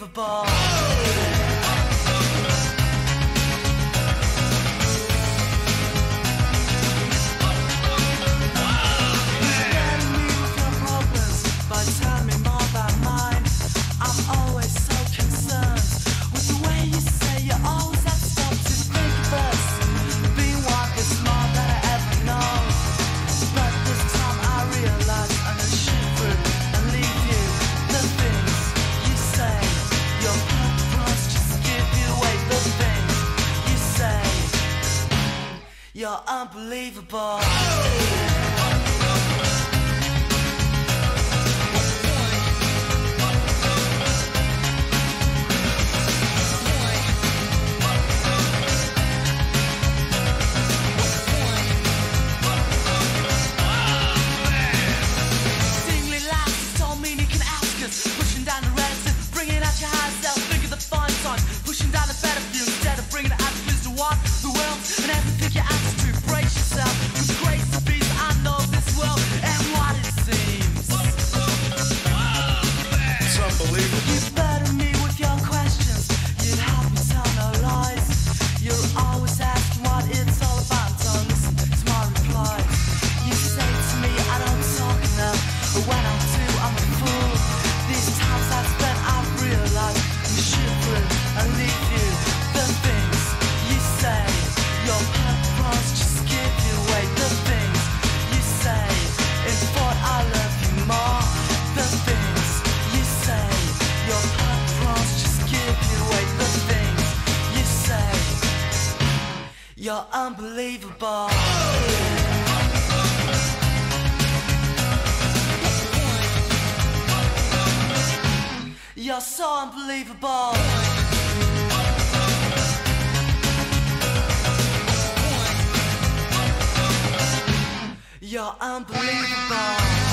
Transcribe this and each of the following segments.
unbelievable. You're unbelievable. Pushing down the reticence, bringing out your higher self. Think of the fun times, pushing down the better view instead of bringing it out to what the world and everything you ask to brace yourself with grace and peace. I know this world and what it seems. It's unbelievable. You better me with your questions. You help me tell no lies. You're always asking what it's all about. Don't listen to my replies. You say to me I don't talk enough, but when I do I'm a fool. These times I've spent, I've realized you should through and leave you. The things you say, your purpose just give you away. The things you say, in thought I love you more. The things you say, your purpose just give you away. The things you say, you're unbelievable. You're so unbelievable. You're unbelievable.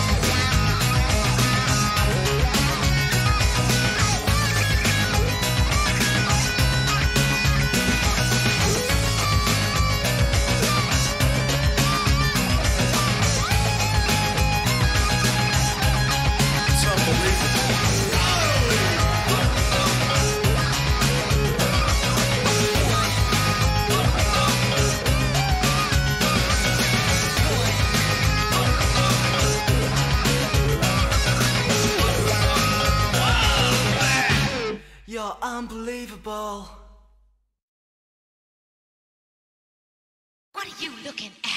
You're unbelievable. What are you looking at?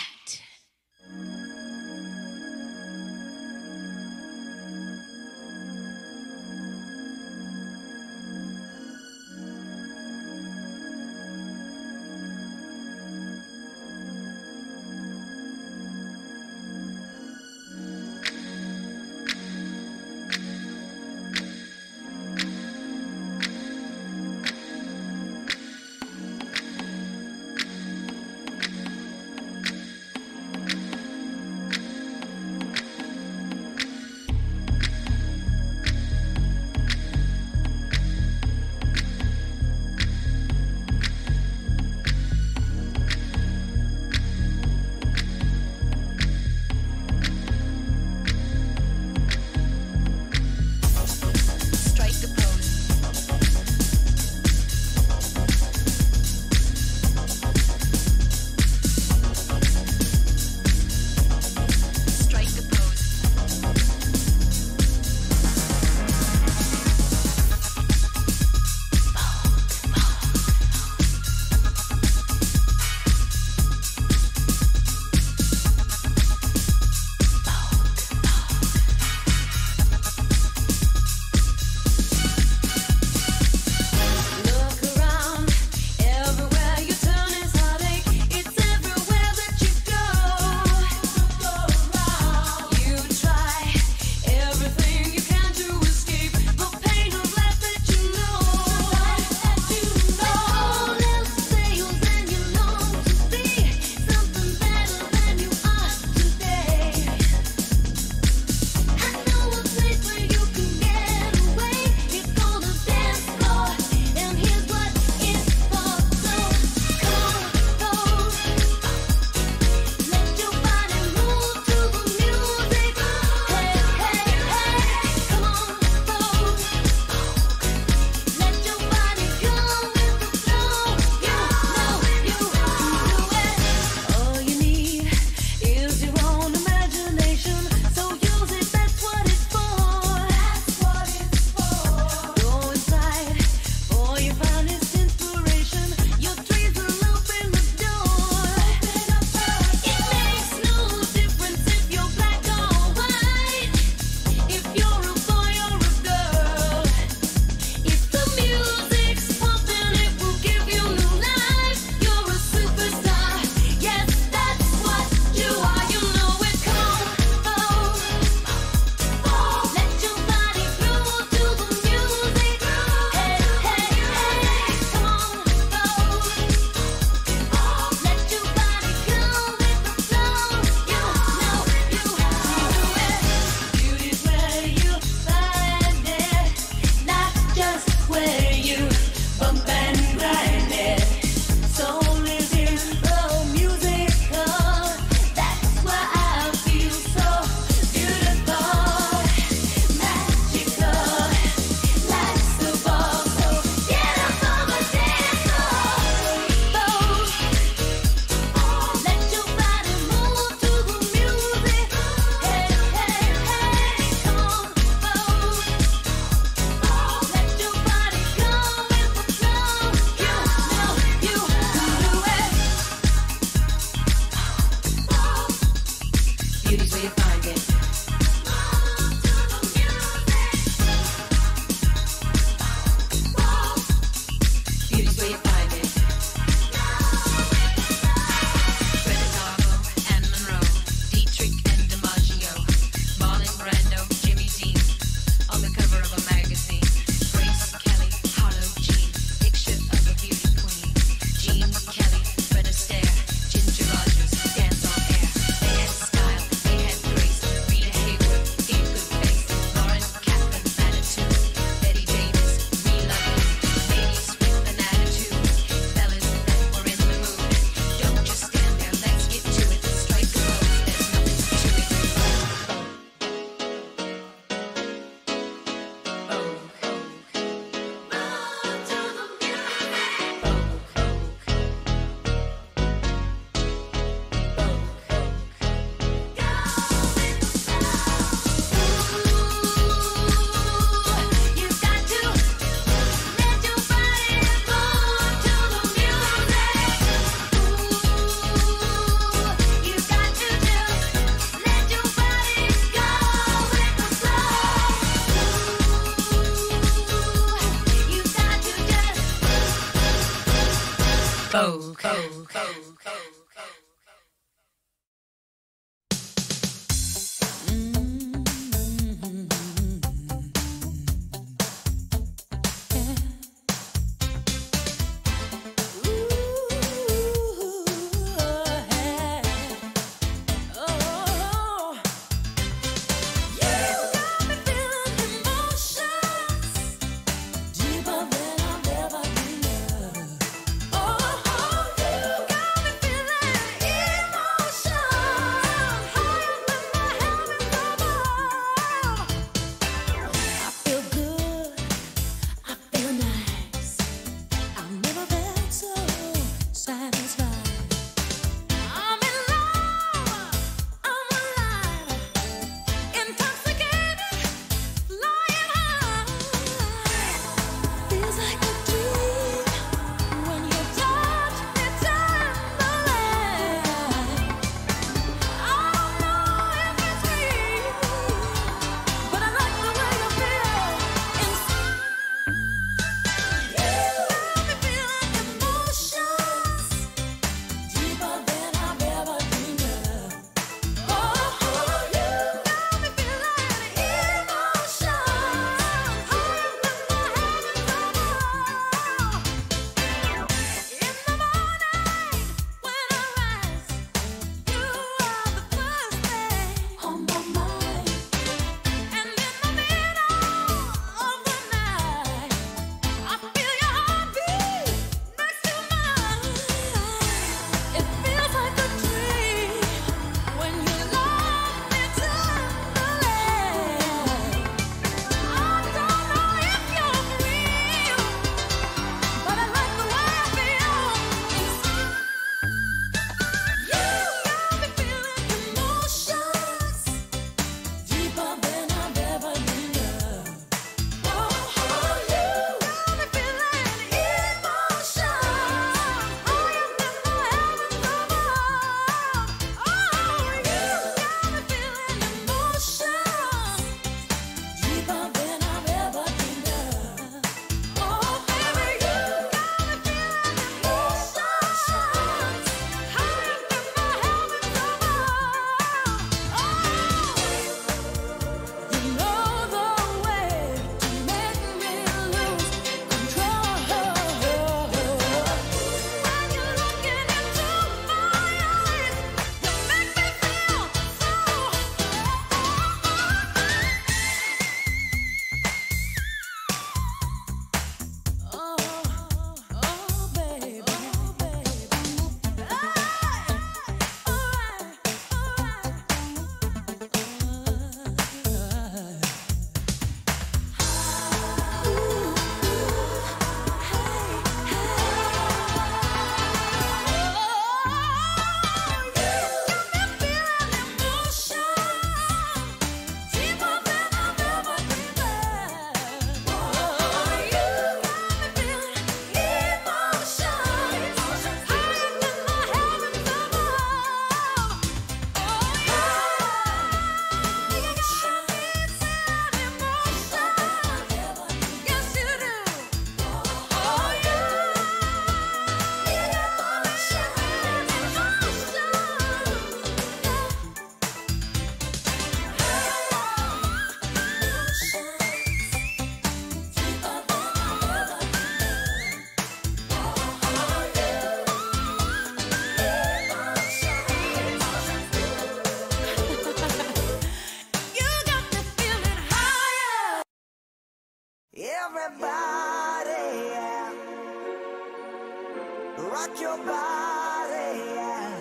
rock your body, yeah.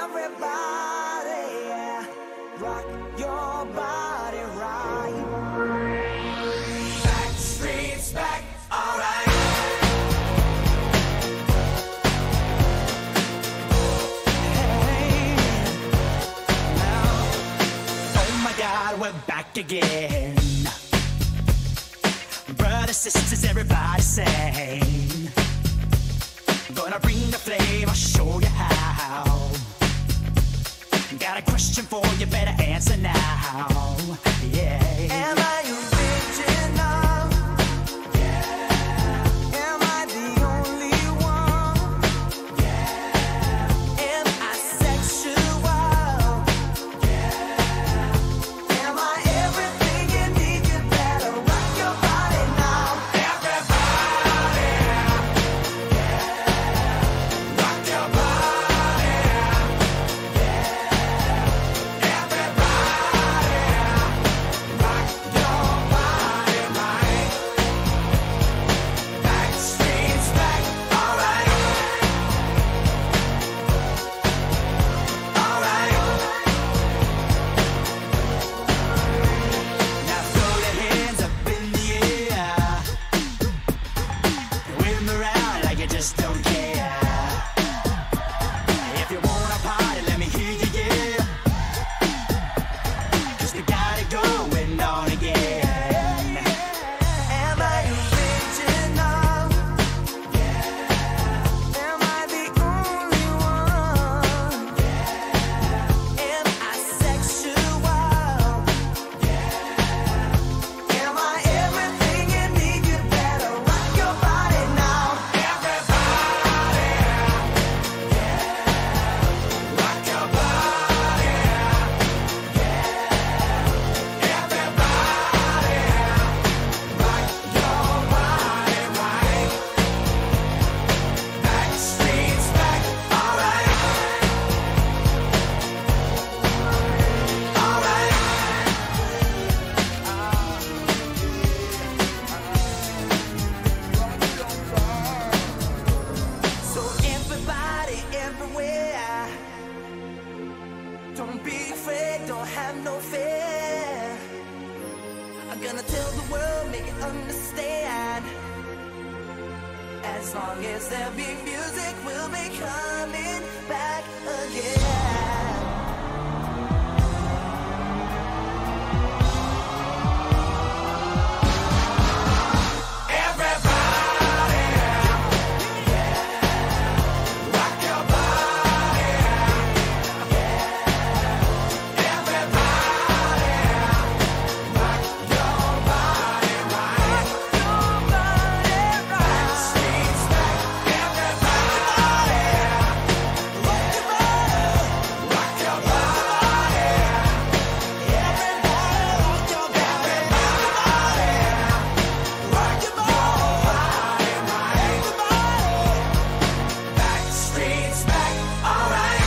Everybody, yeah. Rock your body right. Back streets back, alright. Hey, now, oh my God, we're back again. Brothers, sisters, everybody sing. Gonna bring the flame, I'll show you how. Got a question for you, better answer now. Yeah. Am I original? Yeah. Am I the only just don't care. If you wanna party, let me hear you, yeah. 'Cause we got it going on again. Am I original? Am I the only one? Am I sexual? Am I everything you need? You better rock your body now. Everybody, rock your body. Everybody, rock your body right. Backstreet's back, alright. Alright. So everybody, everywhere, don't be afraid, don't have no fear. I'm gonna tell the world, make it understand. As long as there be music, we'll be coming back again. Everybody, rock your body. Everybody, rock your body right. Backstreet's back. Everybody, rock your body. Rock your body. Everybody, rock your body. Rock your body right. Backstreet's back, alright.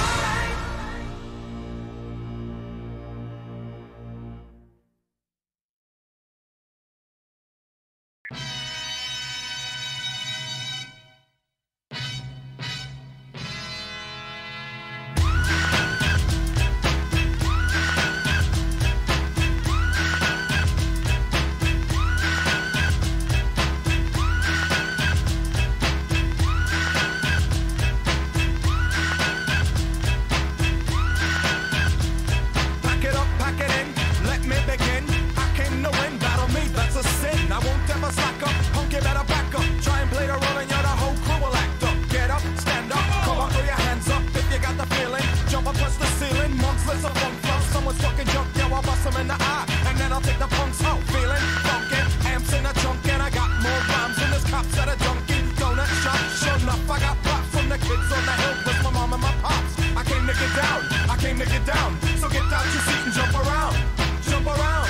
Pack it up, pack it in, let me begin. I came to win, battle me, that's a sin. I won't ever slack up, punk, you better back up. Try and play the role and you're the whole crew will act up. Get up, stand up, come on, throw your hands up if you got the feeling. Jump up, touch the ceiling, monks, let's a funk flow. Someone's fucking junk, yeah, I'll bust them in the eye. And then I'll take the punks out, feeling funky. Amps in a trunk and I got more rhymes than this cops at a Dunkin' Donut shop. Sure enough, I got props from the kids on the hill with my mom and my pops. I came to get down, I came to get down. So get out your seat and jump around, jump around,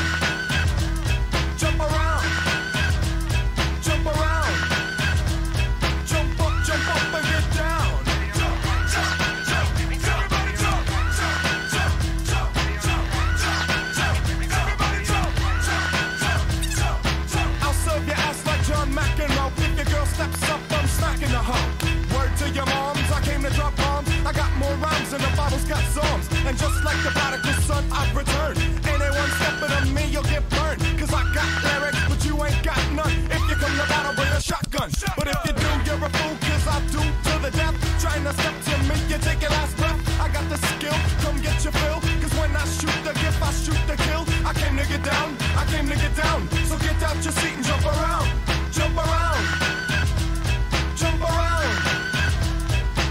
jump around, jump around, jump up and get down. Jump, jump, jump, everybody jump, jump, jump, jump, jump, jump, jump, everybody jump, jump, jump, jump, jump. I'll serve your ass like John McEnroe. If your girl steps up, I'm smacking the hoe. Word to your moms, I came to drop bombs. I got more rhymes than the bottle's got songs. And just like the prodigal son, I've returned. Anyone stepping on me, you'll get burned. 'Cause I got lyrics, but you ain't got none. If you come to battle, bring a shotgun. But if you do, you're a fool, 'cause I do to the death. Trying to step to me, you take your last breath. I got the skill, come get your fill. 'Cause when I shoot the gift, I shoot the kill. I came to get down, I came to get down. So get out your seat and jump around, jump around, jump around,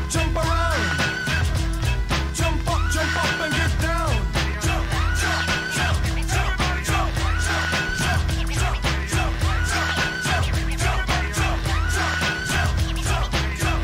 jump around. Jump up and get down. Jump, jump, jump, jump, jump, jump, jump, jump, jump, jump, jump, jump, jump, jump, jump,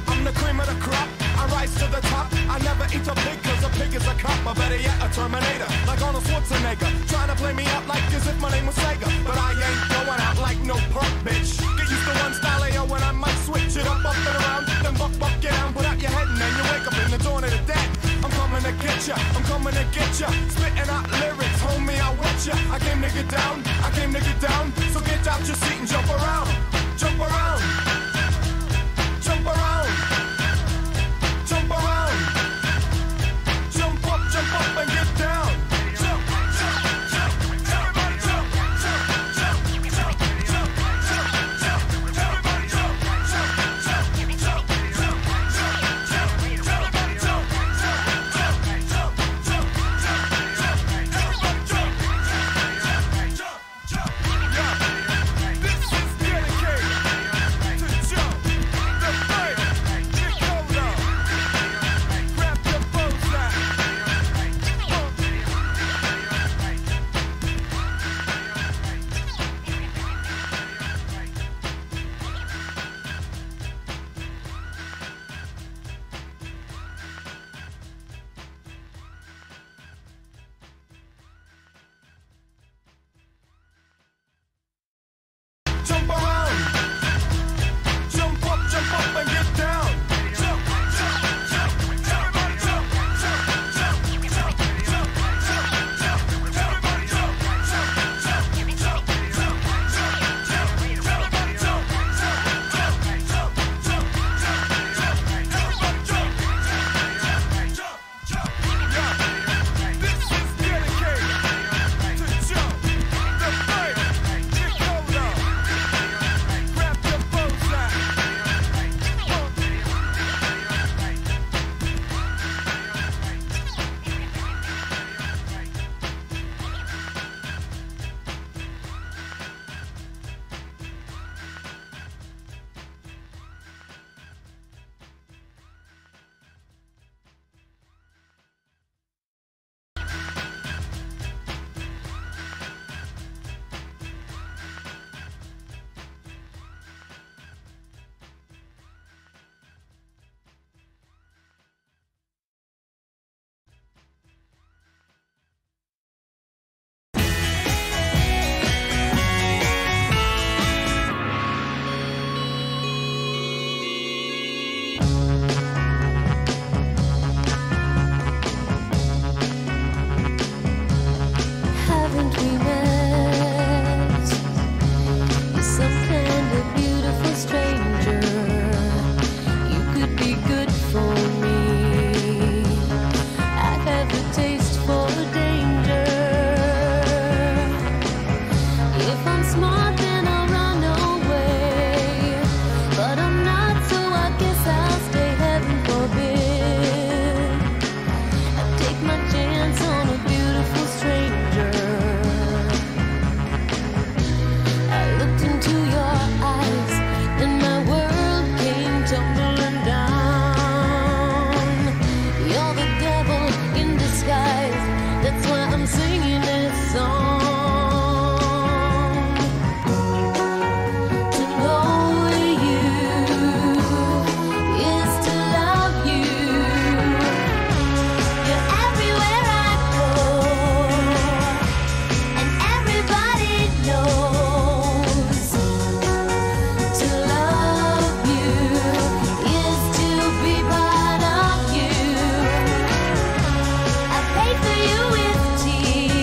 I'm the cream of the crop, I rise to the top. I never eat a pig 'cause a pig is a cop. Or better yet, a Terminator, like Arnold Schwarzenegger. Trying to play me out like as if my name was Sega. But I ain't going out like no punk, bitch. Get used to one style, when I might switch it up and around. Then buck, get down, put out your head and then you wake up in the dawn of the dead. I'm coming to get ya, I'm coming to get ya. Spitting out lyrics, homie, I'll wet ya. I came to get down, I came to get down. So get out your seat and jump around, jump around, jump around, jump around. Jump up and get down. Jump, singing this song. To know you is to love you. You're everywhere I go, and everybody knows. To love you is to be part of you. I paid for you with tears.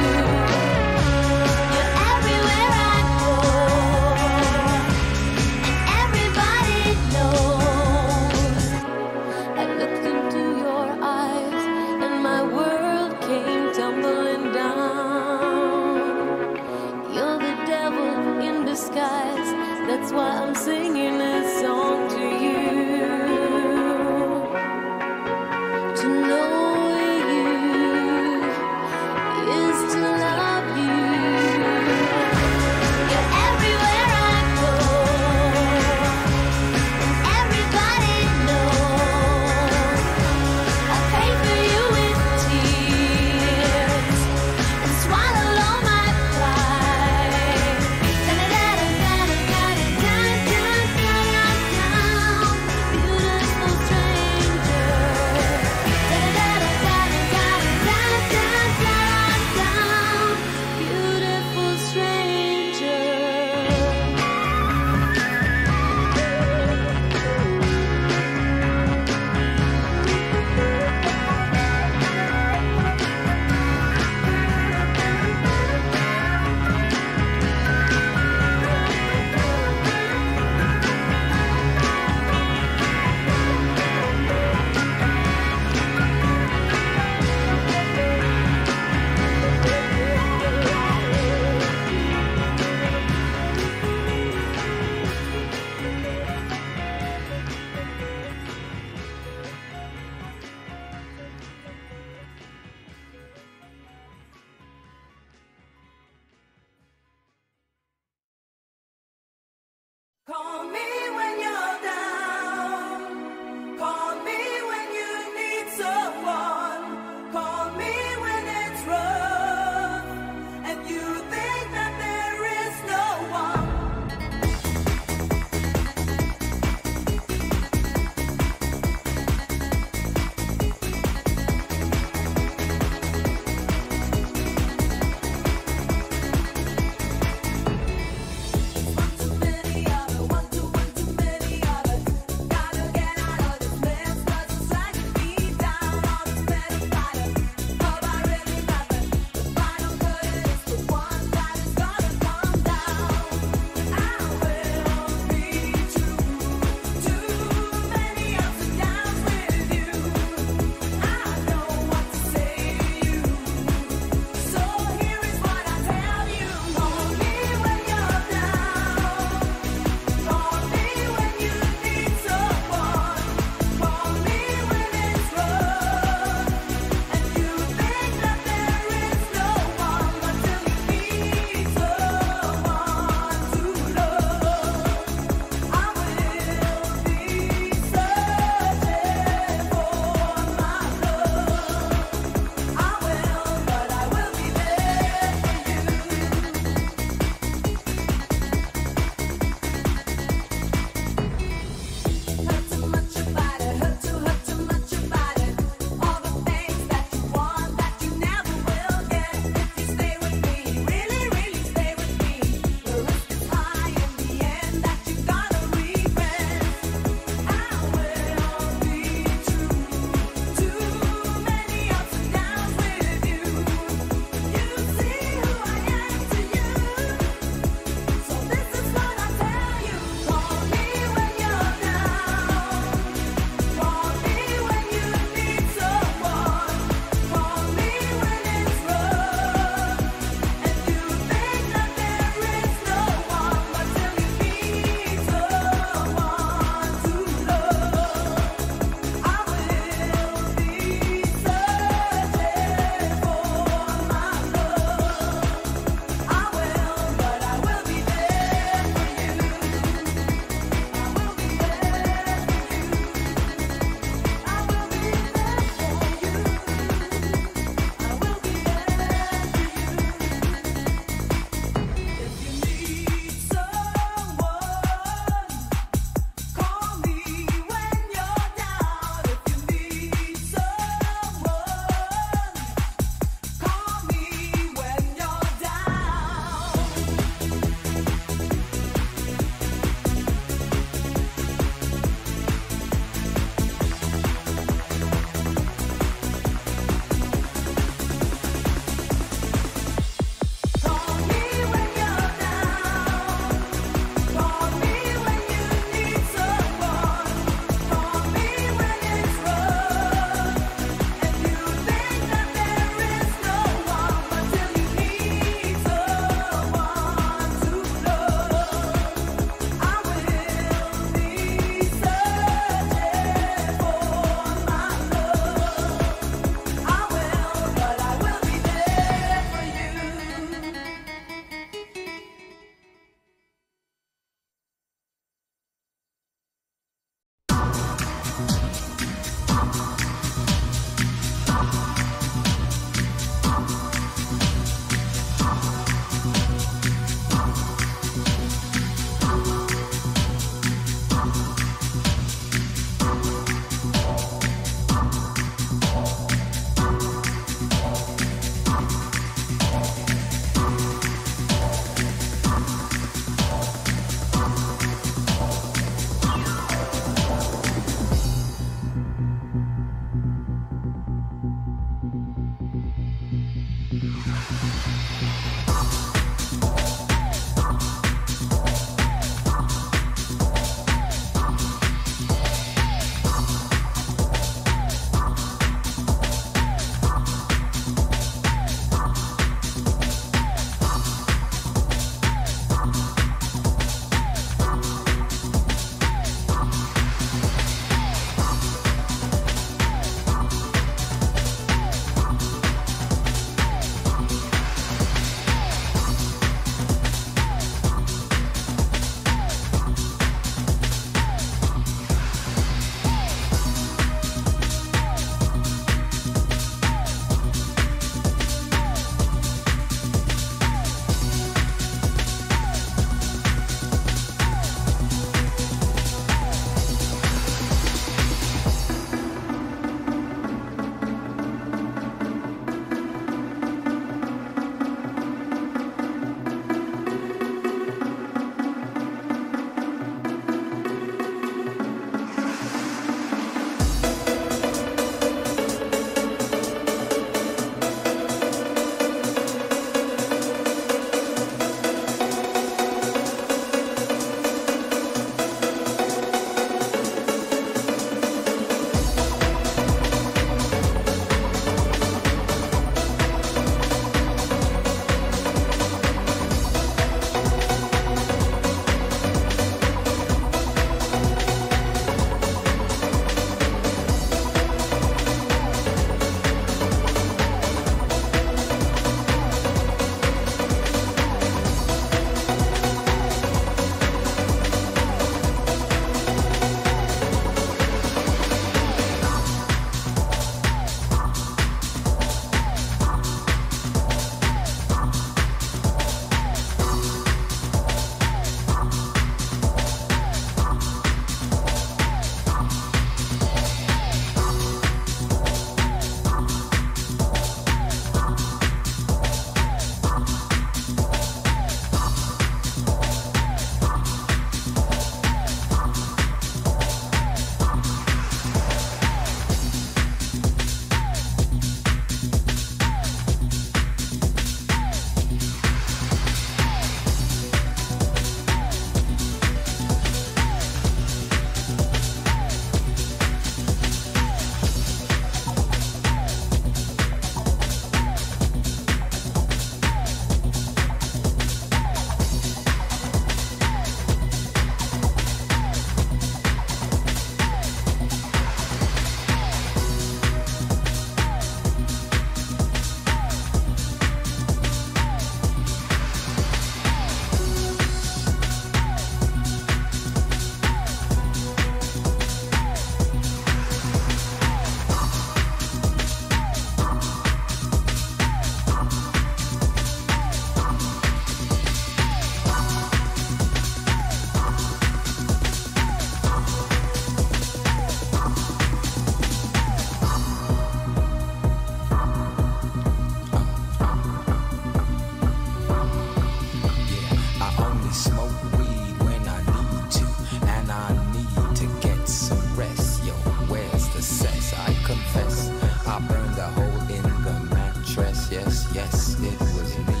I burned a hole in the mattress. Yes, yes, it was me.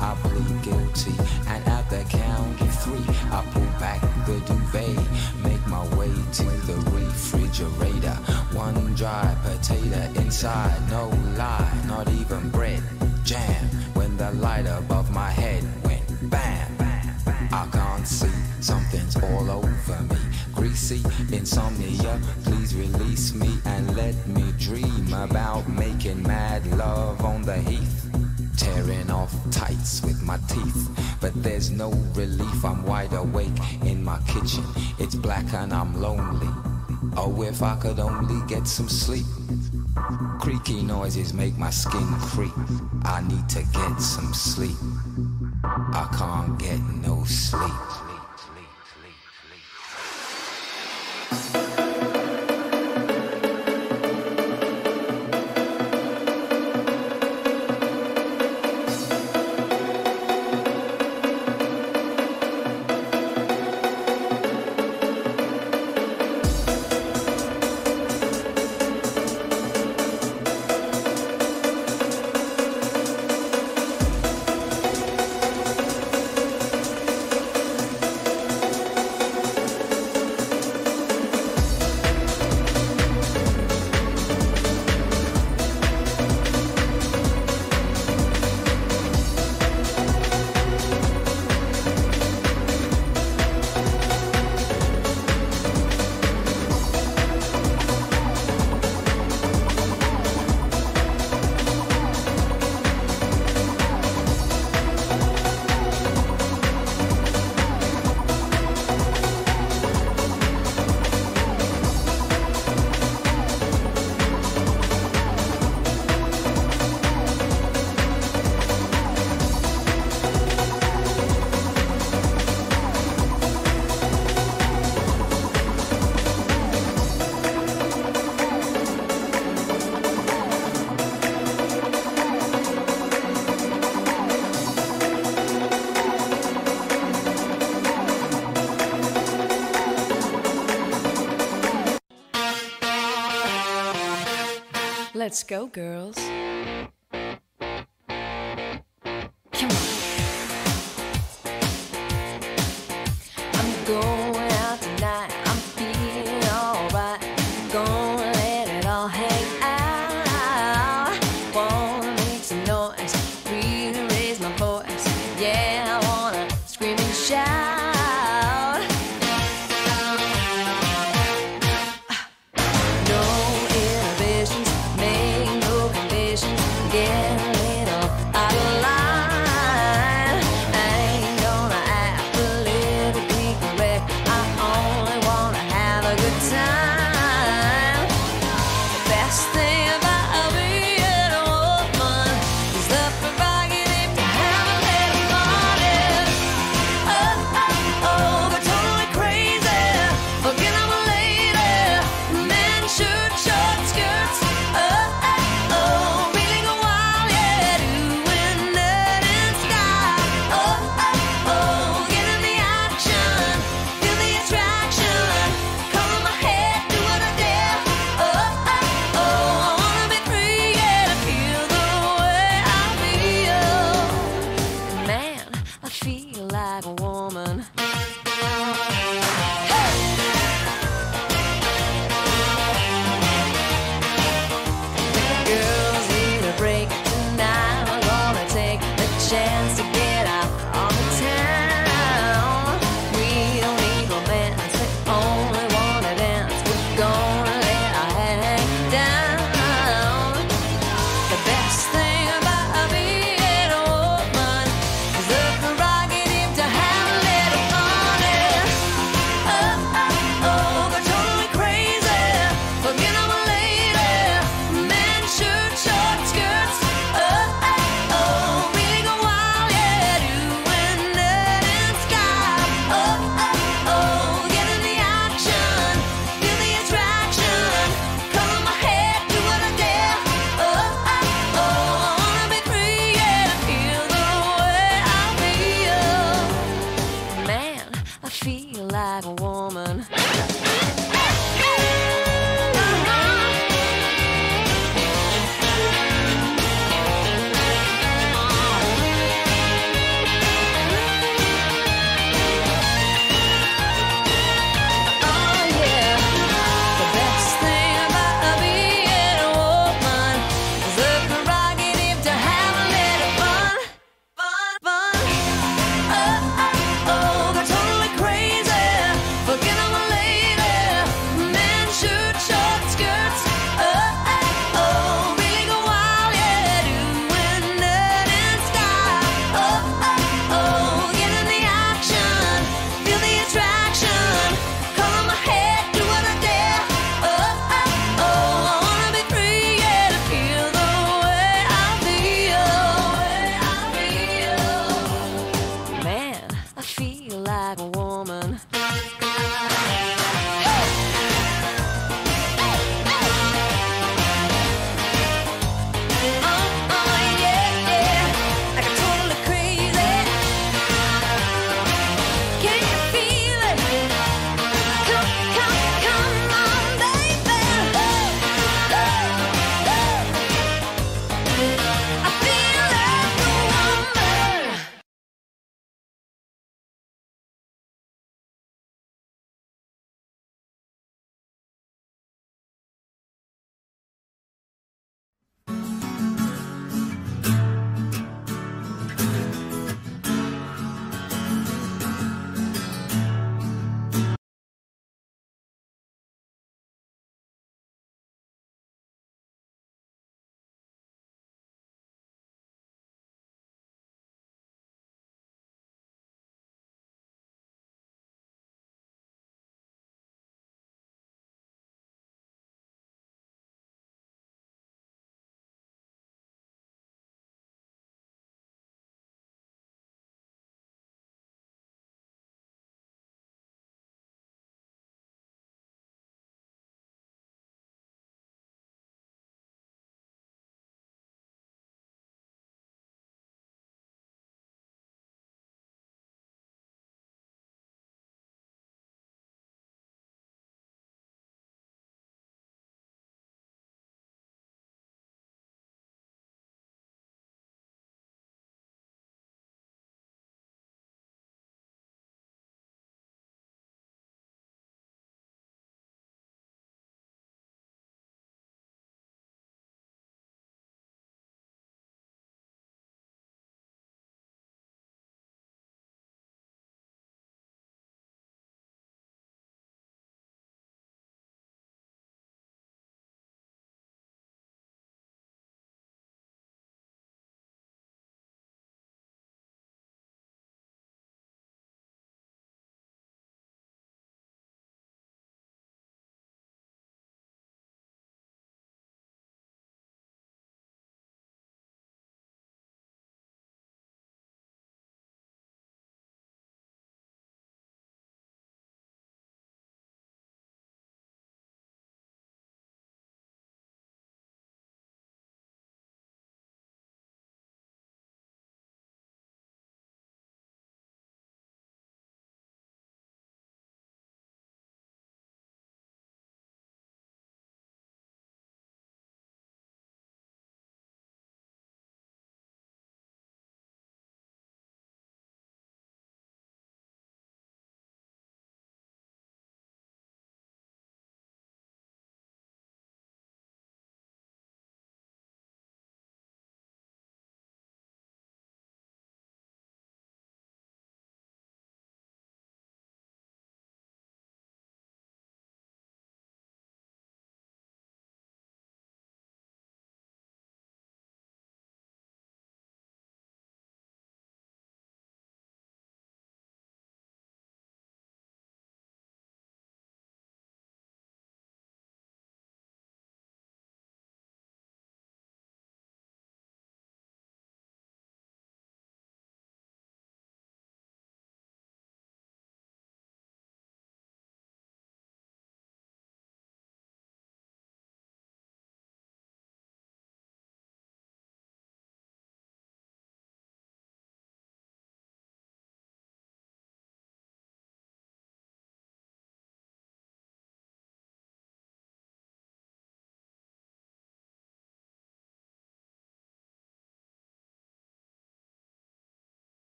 I plead guilty, and at the count of 3, I pull back the duvet, make my way to the refrigerator. One dry potato inside, no lie, not even bread. Jam, when the light above my head went bam. I can't see, something's all over me. Greasy insomnia, please release me and let me dream about making mad love on the heath. Tearing off tights with my teeth, but there's no relief. I'm wide awake in my kitchen. It's black and I'm lonely. Oh, if I could only get some sleep. Creaky noises make my skin creep. I need to get some sleep. I can't get no sleep. Let's go, girls. Come on. I'm going out tonight. I'm feeling alright. Gonna let it all hang out. Wanna make some noise, really raise my voice. Yeah, I wanna scream and shout. Oh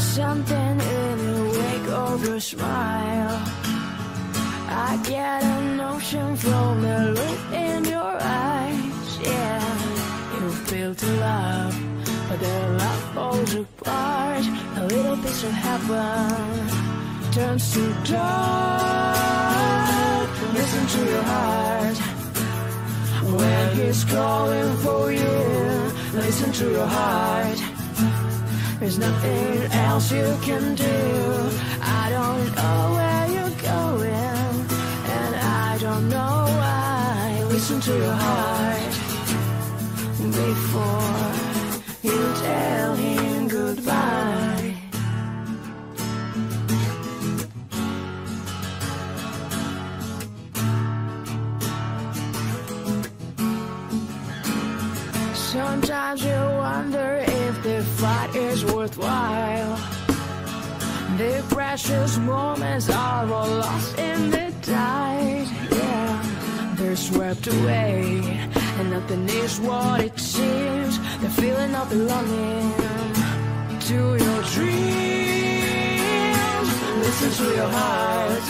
something in the wake of your smile. I get a notion from the look in your eyes. Yeah, you feel to love, but the love falls apart. A little piece of heaven turns to dark. Listen to your heart when he's calling for you. Listen to your heart. There's nothing else you can do. I don't know where you're going, and I don't know why. Listen to your heart before you tell him goodbye. Sometimes you wonder if the fight is worthwhile. The precious moments are all lost in the tide. Yeah, they're swept away, and nothing is what it seems. The feeling of belonging to your dreams. Listen to your heart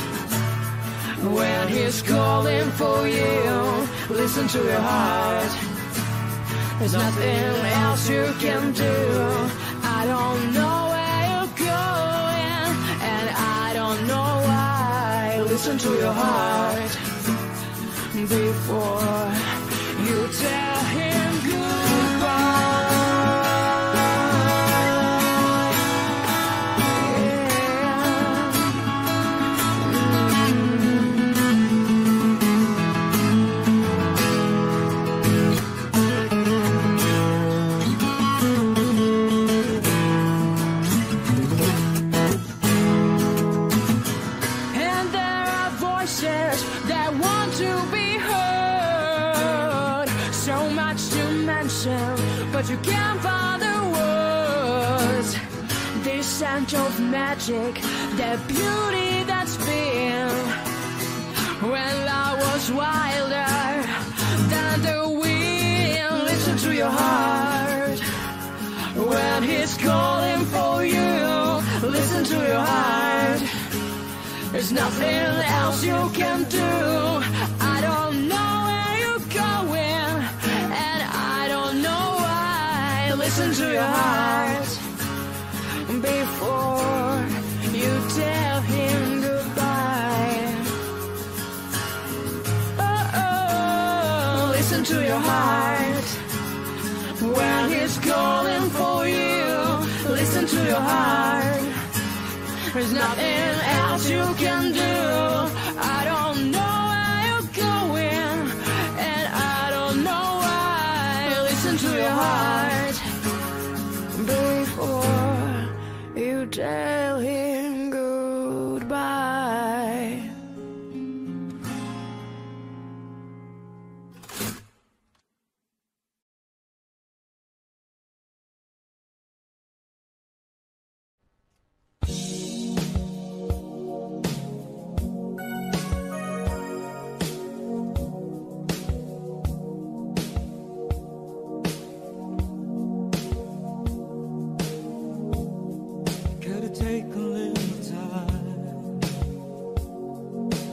when he's calling for you. Listen to your heart. There's nothing else you can do. I don't know where you're going, and I don't know why. Listen to your heart before you tell him goodbye. But you can't find the words. This scent of magic, that beauty that's been when love was wilder than the wind. Listen to your heart when he's calling for you. Listen to your heart. There's nothing else you can do. I don't know where you're going, and I don't know why. Listen to your heart before you tell him goodbye. Oh, listen to your heart when he's calling for you. Listen to your heart. There's nothing else you can do. I don't know where you're going, and I don't know why. Listen to your heart before you tell him goodbye.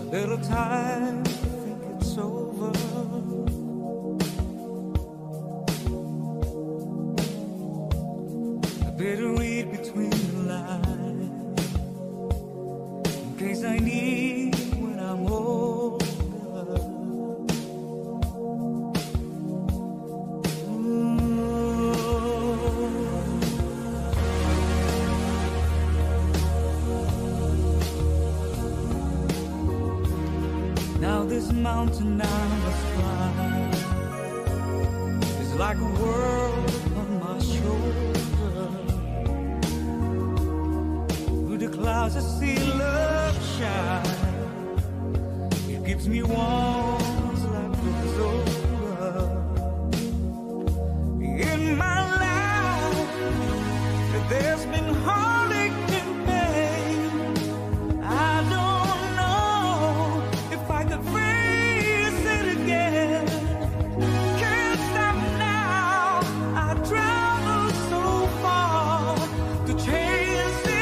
Little time, I think it's over. I better read between the lines in case I need when I'm older. Now this mountain I must climb is like a world on my shoulder. Through the clouds I see love shine. It gives me warm as life goes over. In my life there's been heartache and pain. I don't know if I could face it again. Can't stop now. I traveled so far to chase it.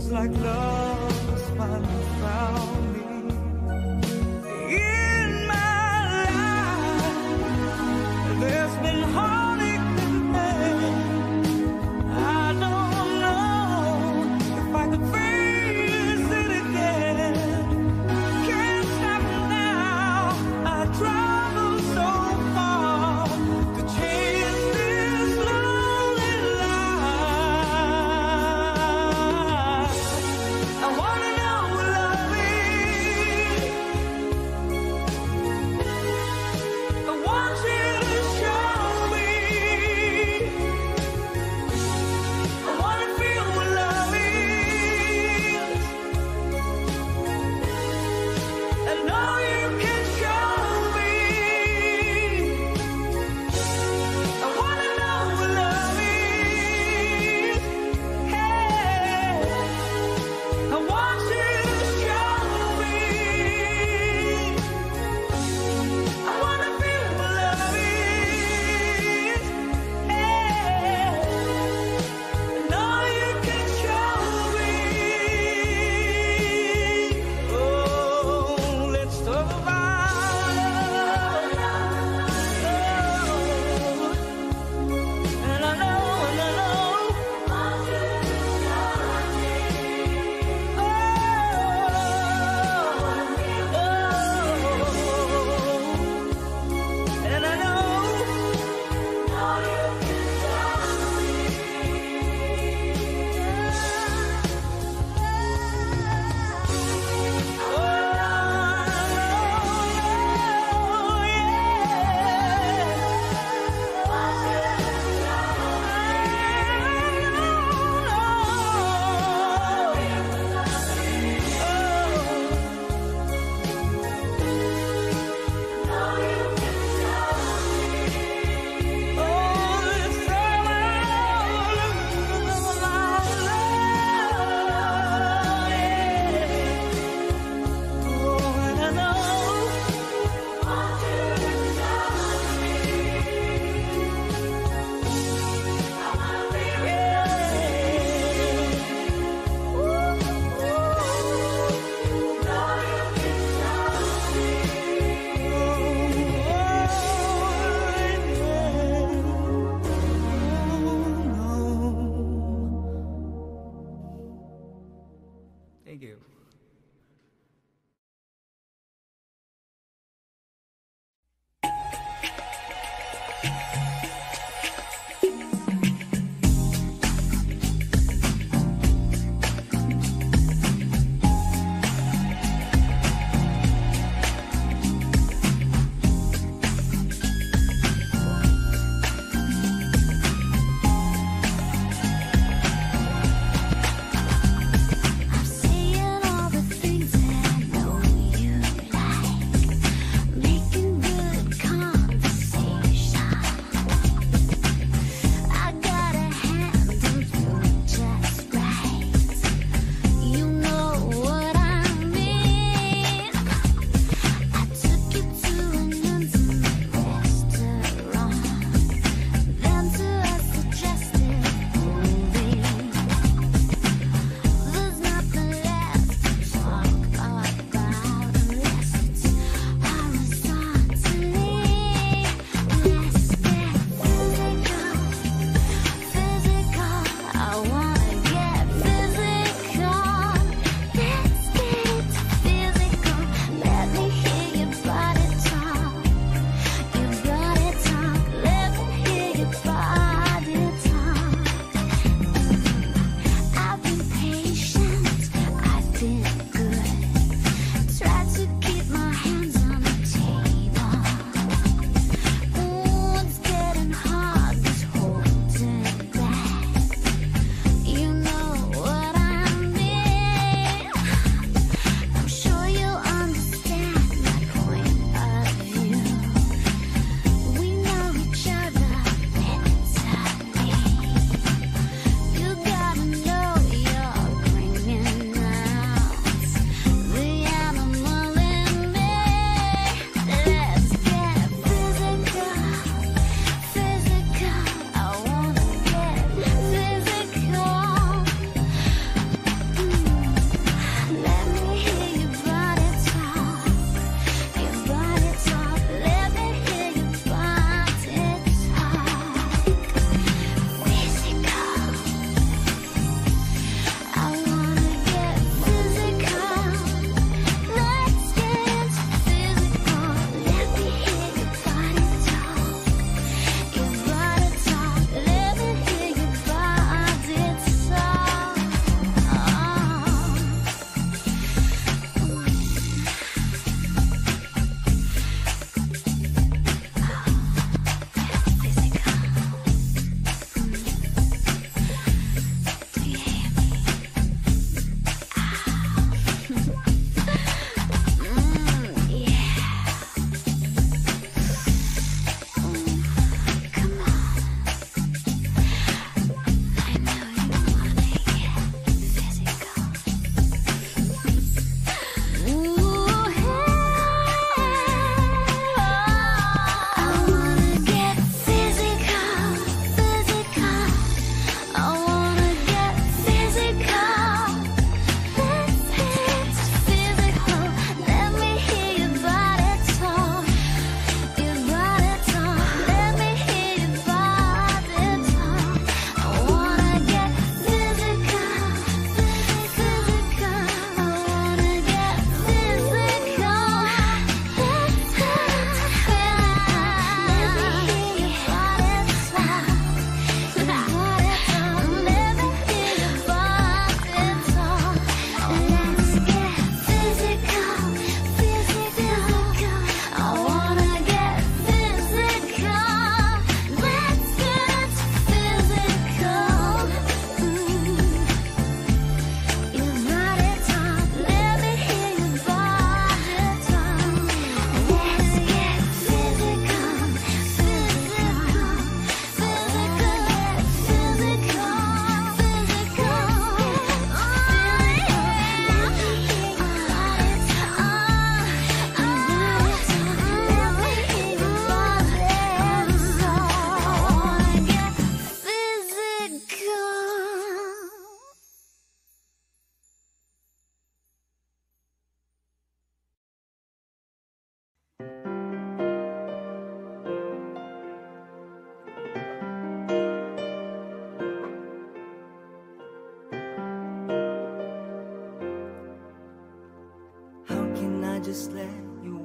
feels like love has finally found me. In my life, there's been heartache and pain. I don't know if I could face it again. Can't stop now. I travel so far to chase this lonely life.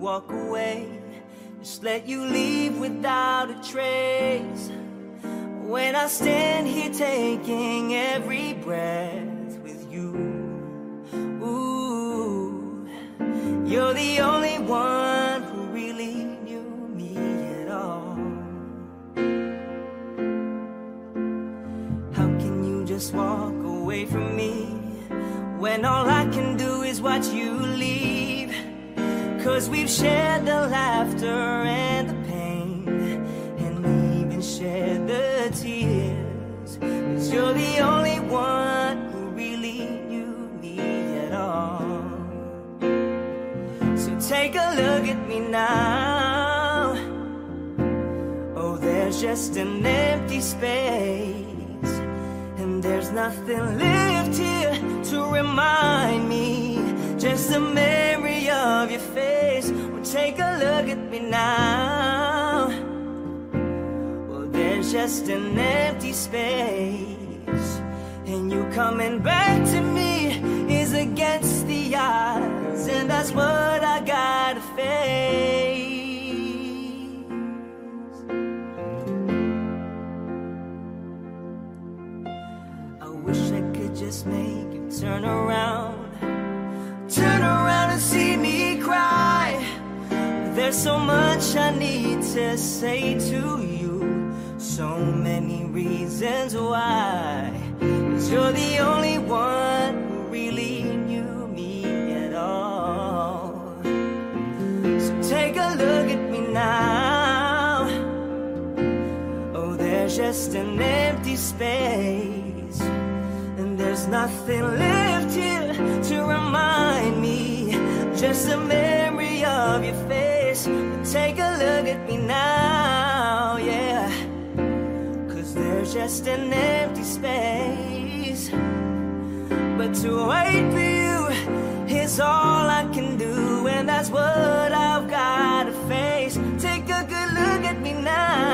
walk away, just let you leave without a trace. When I stand here taking every breath with you, ooh, you're the only one who really knew me at all. How can you just walk away from me when all I can do is watch you leave? 'Cause we've shared the laughter and the pain, and even shared the tears. 'Cause you're the only one who really knew me at all. So take a look at me now. Oh, there's just an empty space, and there's nothing left here to remind me, just a memory of your face. Well, take a look at me now. Well, there's just an empty space, and you coming back to me is against the odds, and that's what I gotta face. I wish I could just make you turn around and see me cry. There's so much I need to say to you, so many reasons why. 'Cause you're the only one who really knew me at all. So take a look at me now. Oh, there's just an empty space, and there's nothing left here to remind me, just a memory of your face. But take a look at me now, yeah. 'Cause there's just an empty space, but to wait for you is all I can do, and that's what I've gotta face. Take a good look at me now.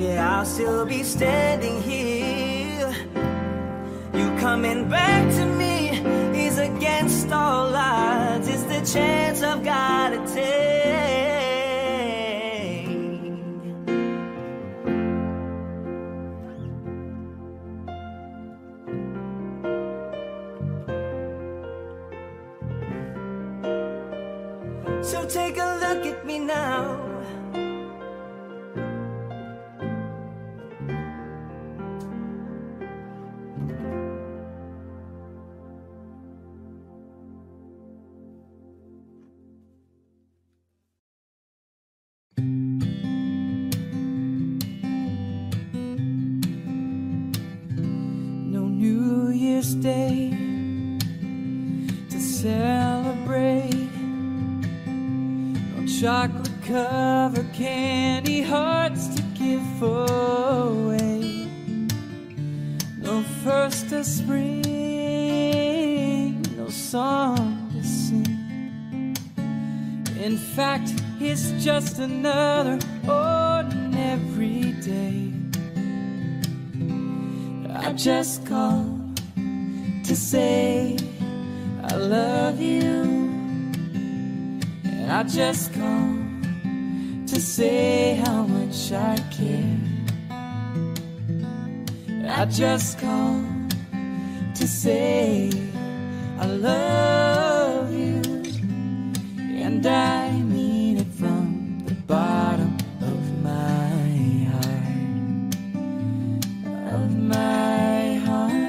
Yeah, I'll still be standing here. You coming back to me is against all odds. It's the chance I've gotta take. So take a look at me now. No New Year's Day to celebrate, no chocolate covered candy hearts to give away, no first of spring, no song to sing. In fact, it's just another ordinary day. I just called to say I love you, and I just called to say how much I care. I just called to say I love you, and I mean it from the bottom of my heart, of my heart.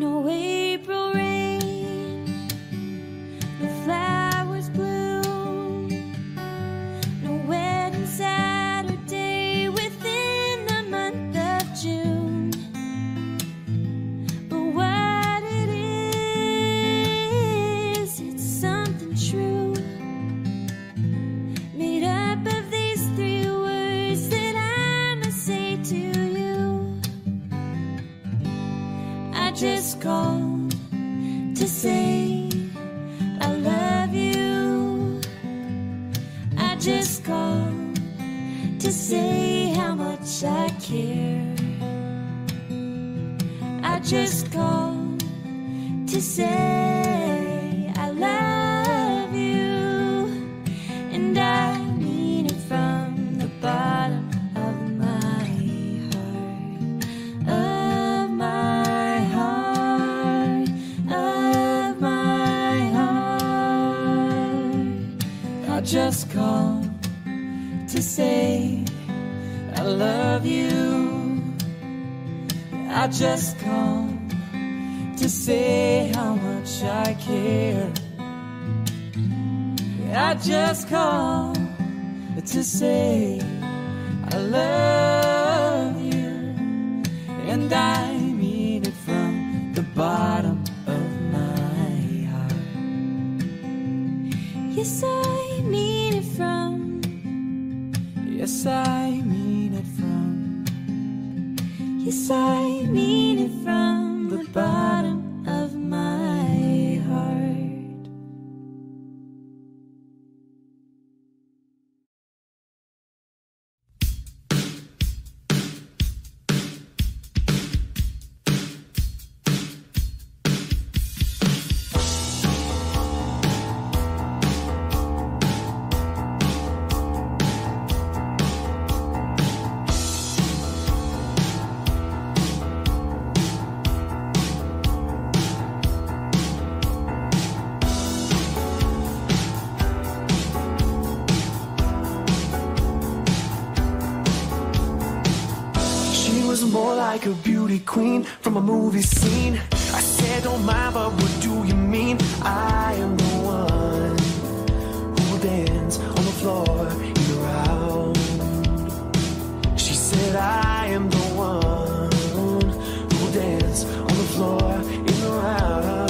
No April rain, no flowers bloom, no wedding Saturday within the month of June. But what it is, it's something true, made up of these three words that I must say to you. I just called to say I love you. I just called to say how much I care. I just called to say I love you, and I mean it from the bottom of my heart, of my heart, of my heart. I just called to say I love you. I just called to say how much I care. I just called to say I love you, and I mean it from the bottom of my heart. Yes, I mean it from. Yes, I mean it from. Yes, I mean it from the bottom of my heart. More like a beauty queen from a movie scene. I said, don't mind, but what do you mean? I am the one who will dance on the floor in a round. She said, I am the one who will dance on the floor in a round.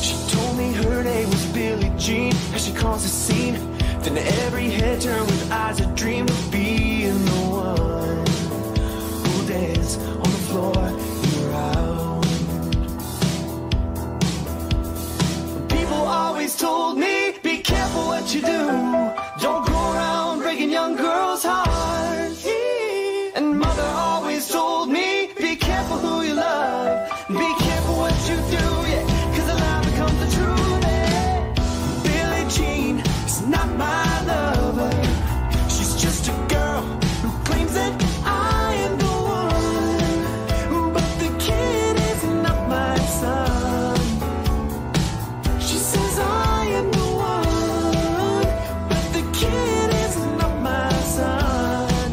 She told me her name was Billie Jean as she caused a scene. Then every head turned with eyes that dreamed of being the one who'll dance on the floor year-round. People always told me, be careful what you do. Don't go around breaking young girls' hearts. And mother always told me, be careful who you love. Be careful what you do, yeah, 'cause a lie becomes the truth, yeah. Billie Jean is not my lover. She's just a girl who claims that I am the one. But the kid is not my son. She says I am the one, but the kid is not my son.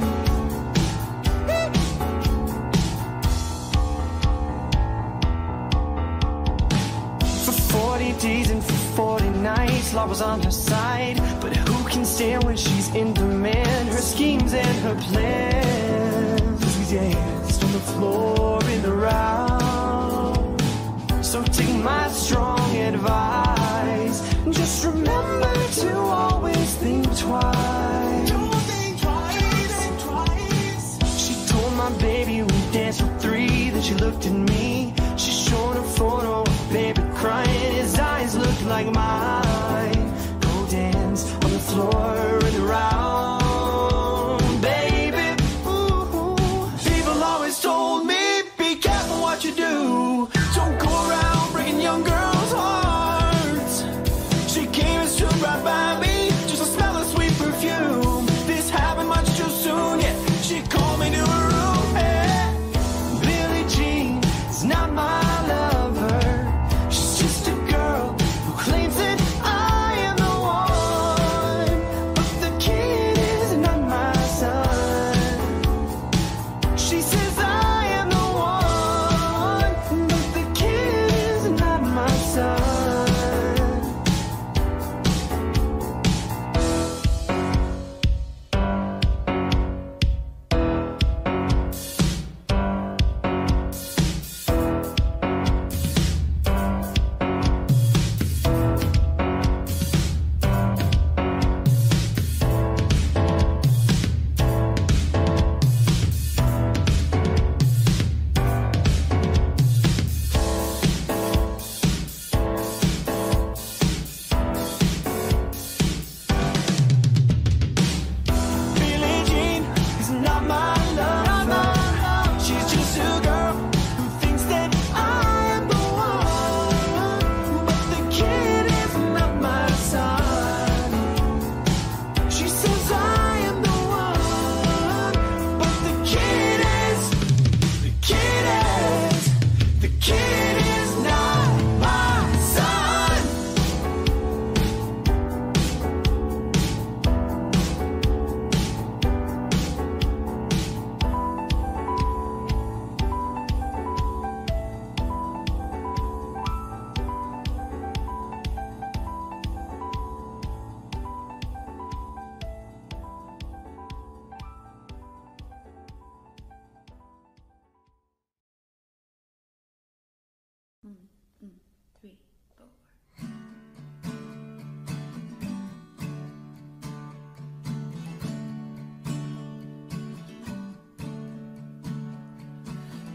For 40 days and for 40 nights, law was on her side. But who can stand when she's in demand? Her schemes and her plans. As we danced on the floor in a round. So take my strong advice. Just remember to always think twice. Don't think twice. She told my baby we danced for 3. Then she looked at me. She showed a photo of baby crying. His eyes looked like mine. Go dance on the floor and around, baby. Ooh. People always told me, be careful what you do. Don't go around breaking young girls' hearts. She came and stood right by me, just to smell the sweet perfume. This happened much too soon, yeah. She called me to her room, yeah. Billie Jean is not my lover. She's just a girl who claims that I am the one, but the kid is not my son. She says I am the one,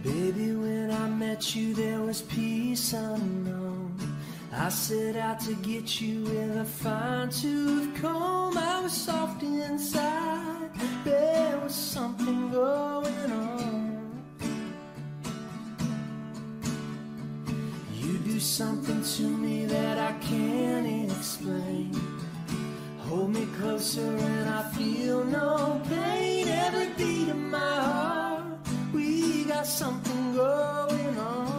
Baby, when I met you, there was peace unknown. I set out to get you with a fine-tooth comb. I was soft inside, there was something going on. You do something to me that I can't explain. Hold me closer and I feel no pain. Every beat of my heart, we got something going on.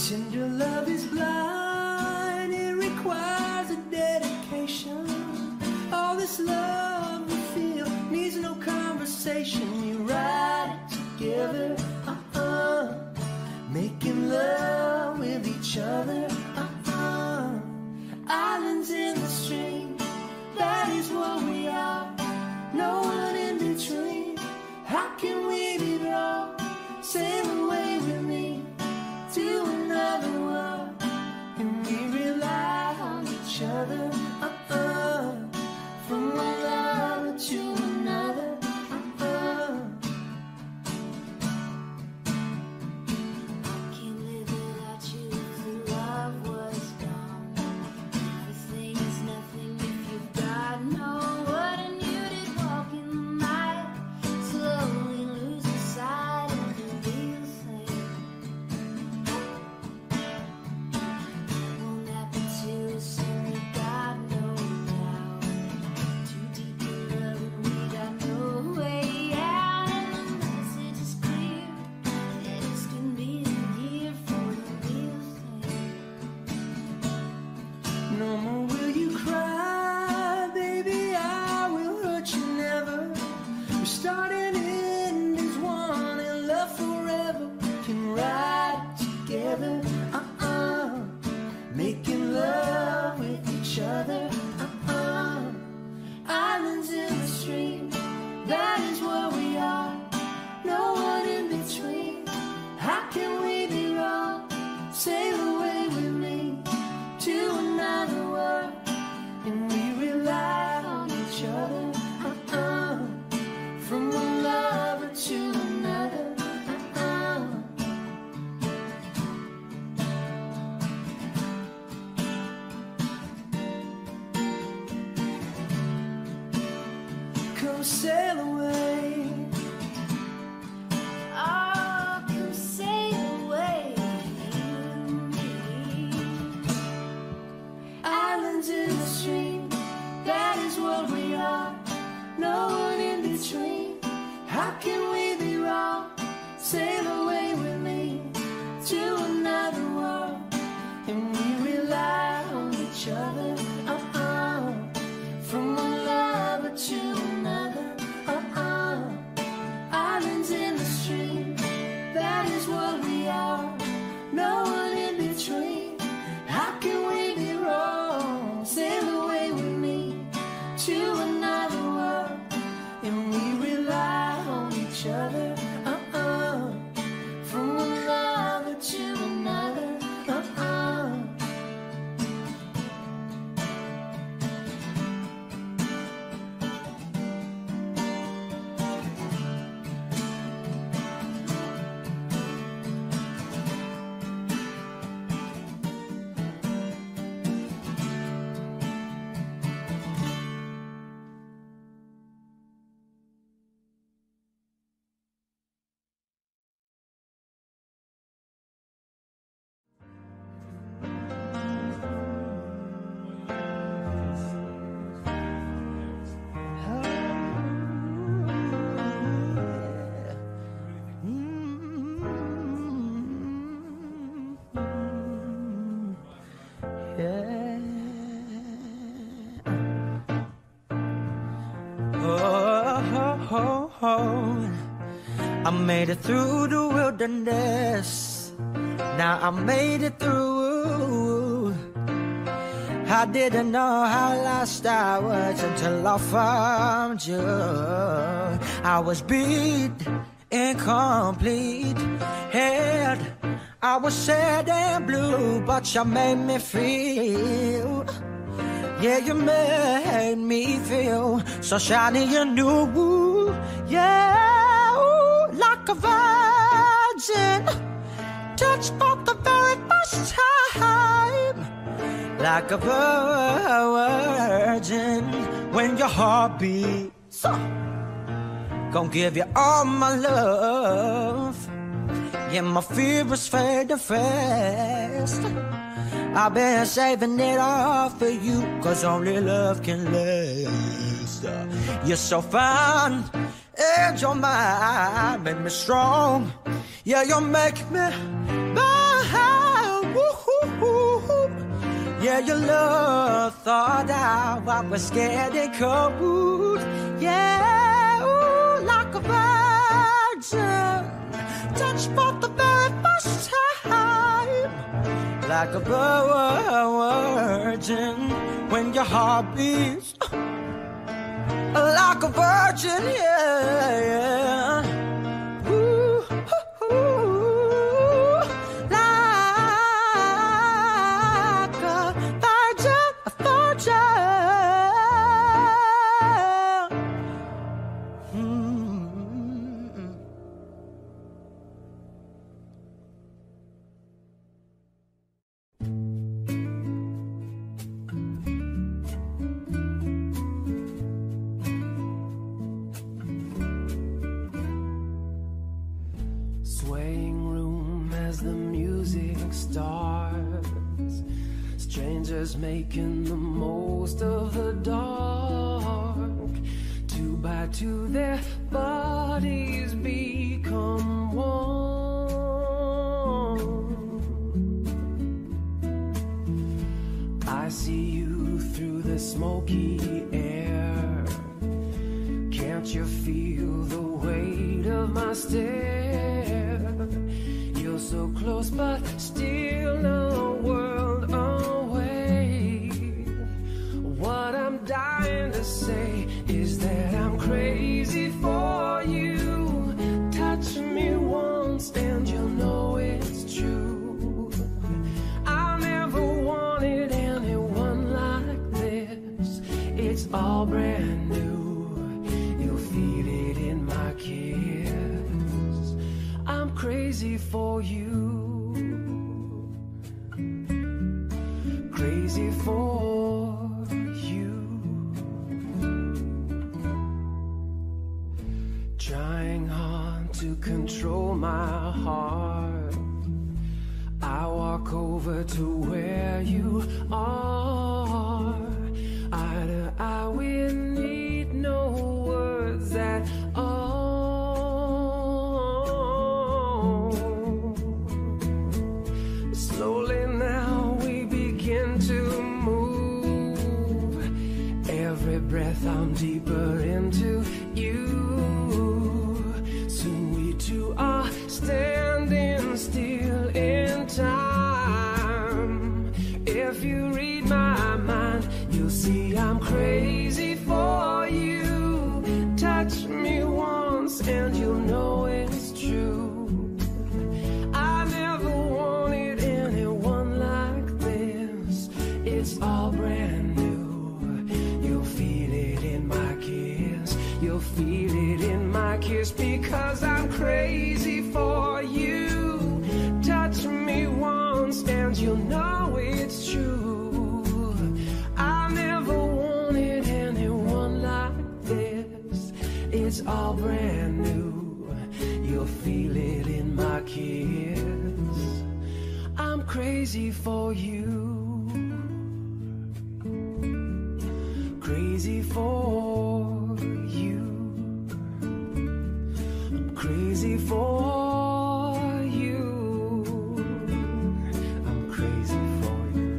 Tender love is blind, it requires a dedication. All this love we feel needs no conversation. We ride it together, making love with each other, Islands in the stream, that is what we are. No one in between. How can we be wrong? Sail away with me to another world, and we rely on each other, from one lover to another. No more will you cry, baby, I will hurt you never. We're starting in as one, and love forever. We can ride together, making love with each other, Islands in the stream, that is what we are. No one in between. How can we be wrong? Sail away with me to another world, and we rely on each other, from one lover to another. Come sail away. Oh, come sail away with me. Islands in the stream, that is what we are. No one in between. How can we be wrong? Sail away with me to another world, and we rely on each other, from one lover to another, Islands in the stream, that is what we are. No one in between. How can we be wrong? Sail away with me to another world, and we rely on each other, from one lover to another, I made it through the wilderness. Now I made it through. I didn't know how lost I was until I found you. I was beat, incomplete, head. I was sad and blue, but you made me feel. Yeah, you made me feel so shiny and new. Yeah. touch for the very first time, like a virgin when your heart beats. Gonna give you all my love. Yeah, my fear is fading fast. I've been saving it all for you, 'cause only love can last. You're so fine, and your mind make me strong. Yeah, you're making me mine. Woo-hoo-hoo. Yeah, your love thought I was scared and cold. Yeah, ooh, like a virgin, touch for the very first time, like a virgin when your heart beats, like a virgin, yeah. Ooh, ooh, ooh, like a virgin, a virgin. Swaying room as the music starts, strangers making the most of the dark. Two by two their bodies become one. I see you through the smoky air. Can't you feel the weight of my stare? You're so close but still a world away. What I'm dying to say is that I'm crazy for you. Touch me once and you'll know it's true. I never wanted anyone like this. It's all brand new. You'll feel it in my kiss. I'm crazy for you. Crazy for you. Trying hard to control my heart, I walk over to where you are. Eye to eye, we need no words at all. Slowly now we begin to move. Every breath I'm deeper into you. Soon we two are standing still in time. If you read my mind, you'll see I'm crazy for you. Touch me once and you'll know it's true. I never wanted anyone like this. It's all brand new. You'll feel it in my kiss. You'll feel it in my kiss, because I'm crazy for you. Touch me once and you'll know it's true. I never wanted anyone like this. It's all brand new. You'll feel it in my kiss. I'm crazy for you. Crazy for you. I'm crazy for you. I'm crazy for you.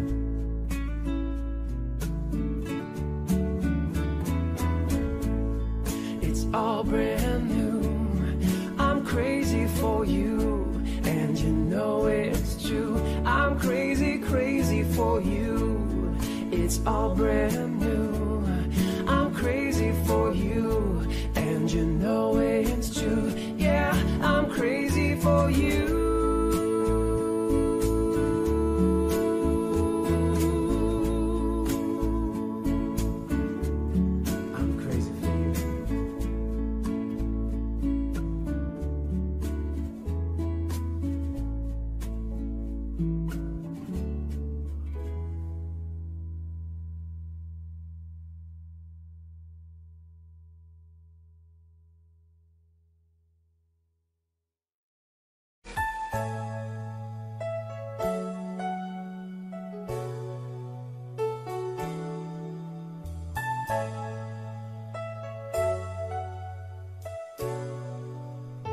It's all brand new. I'm crazy for you, and you know it's true. I'm crazy, crazy for you. It's all brand new. I'm crazy for you, and you know it's true. Yeah, I'm crazy for you. I'm crazy for you.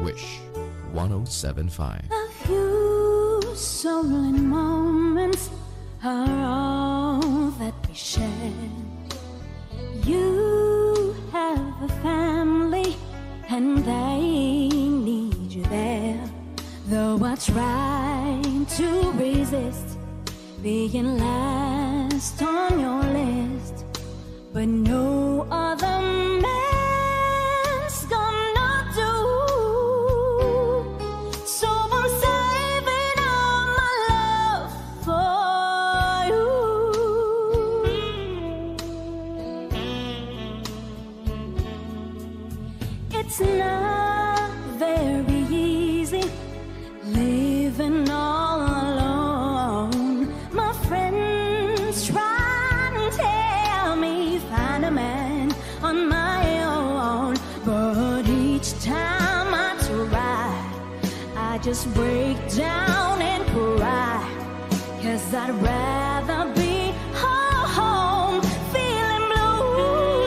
Wish 107.5. A few stolen moments are all that we share. You have a family and they need you there. Though I try to resist being last on your list, but no other man's gonna do. So I'm saving all my love for you. It's not very easy living all alone. My friends try and tell me find a man on my own, but each time I try, I just break down and cry, 'cause I'd rather be home feeling blue.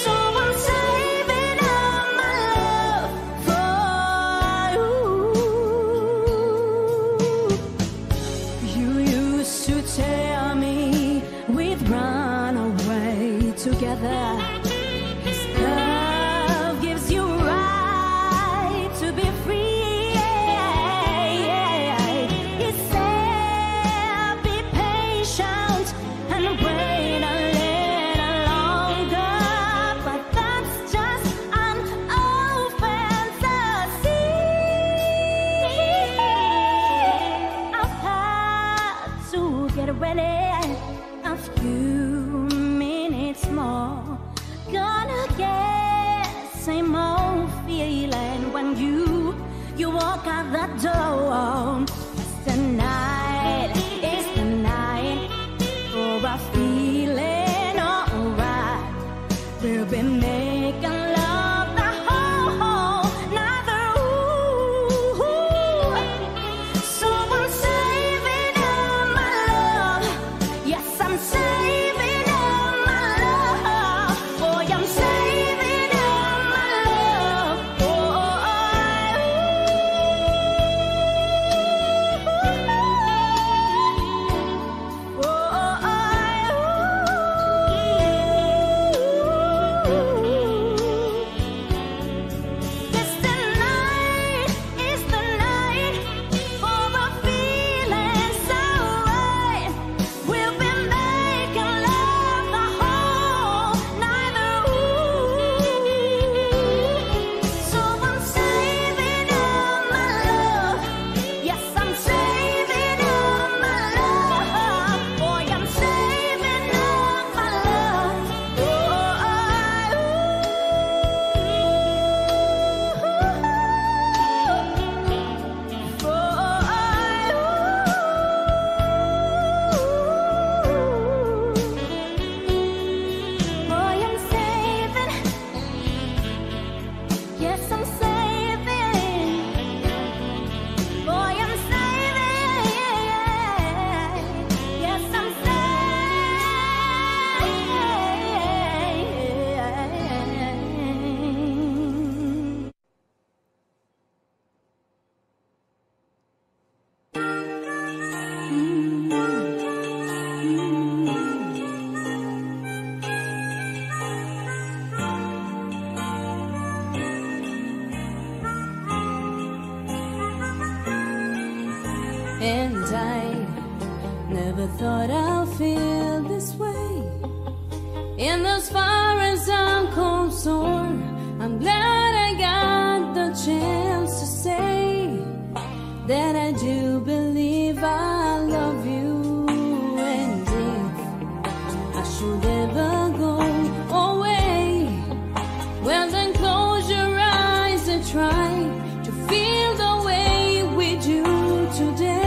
So I'm saving all my love for you. You used to tell me we'd run away together. His love gives you right to be free. He said be patient and wait a little longer, but that's just an old fantasy. I've had to get ready. A few minutes more, gonna get same old feeling when you walk out that door. It's the night, it's the night for a feeling alright. We'll be making love the whole night through. So I'm saving all my love. Yes, I'm saving all my love. Boy, I'm saving all my love. It's the night, it's the night for a feeling so right. We'll be making love the whole night through. So I'm saving all my love. Yes, I'm saving all my love. Boy, I'm saving all my love. Boy, I'm saving. Yes, I'm saving. Boy, I'm saving. Yes, I'm saving. And I never thought I'd feel this way. And as far as I'm concerned, I'm glad I got the chance to say that I do believe I love you. And if I should ever go away, well then close your eyes and try to feel the way we do today.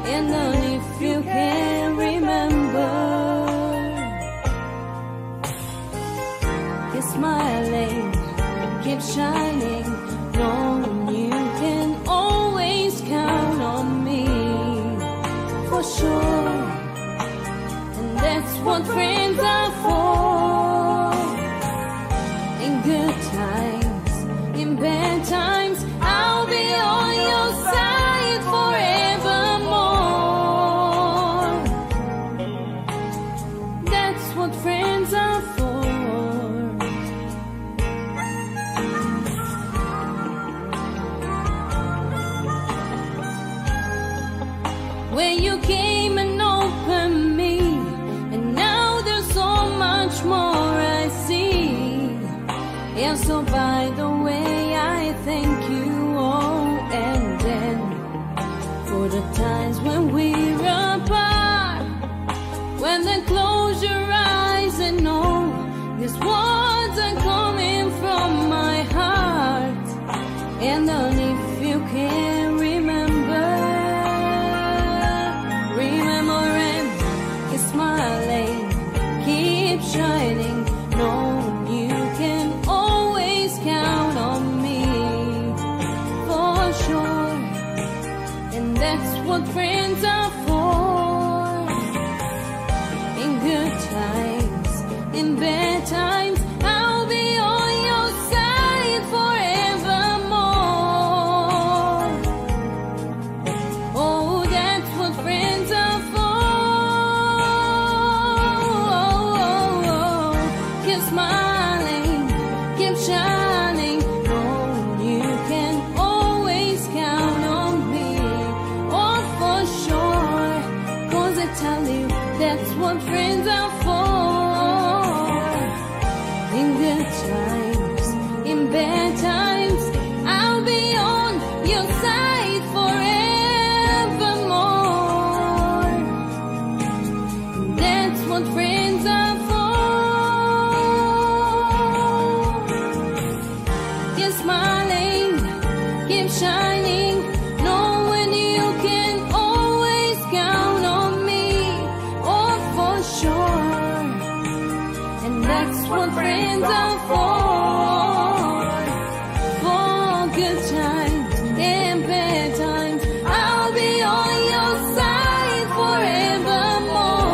And then if you can remember, keep smiling, keep shining, knowing you can always count on me for sure. And that's what friends are for. And good times, in bad times, I'll be on your side forevermore. That's what friends are for. Where you came and opened me, and now there's so much more I see. And so by the way, I thank you all and then for the times when we're apart, when they close your eyes and know these words are coming from my heart. And then if you can remember and keep smiling, keep shining, knowing you can always count on me for sure. And that's what friends are for. In good times, in bad times, I'll be on your side forevermore. Oh, that's what friends are for. Keep smiling, keep shining, knowing you can always count on me. Oh, for sure, 'cause I tell you, that's what friends are for. In good times, in bad times, I'll be on your side forevermore. That's what friends are for. Keep smiling, keep shining, knowing you can always count on me. Oh, for sure. And that's what friends are for. For good times and bad times, I'll be on your side forevermore.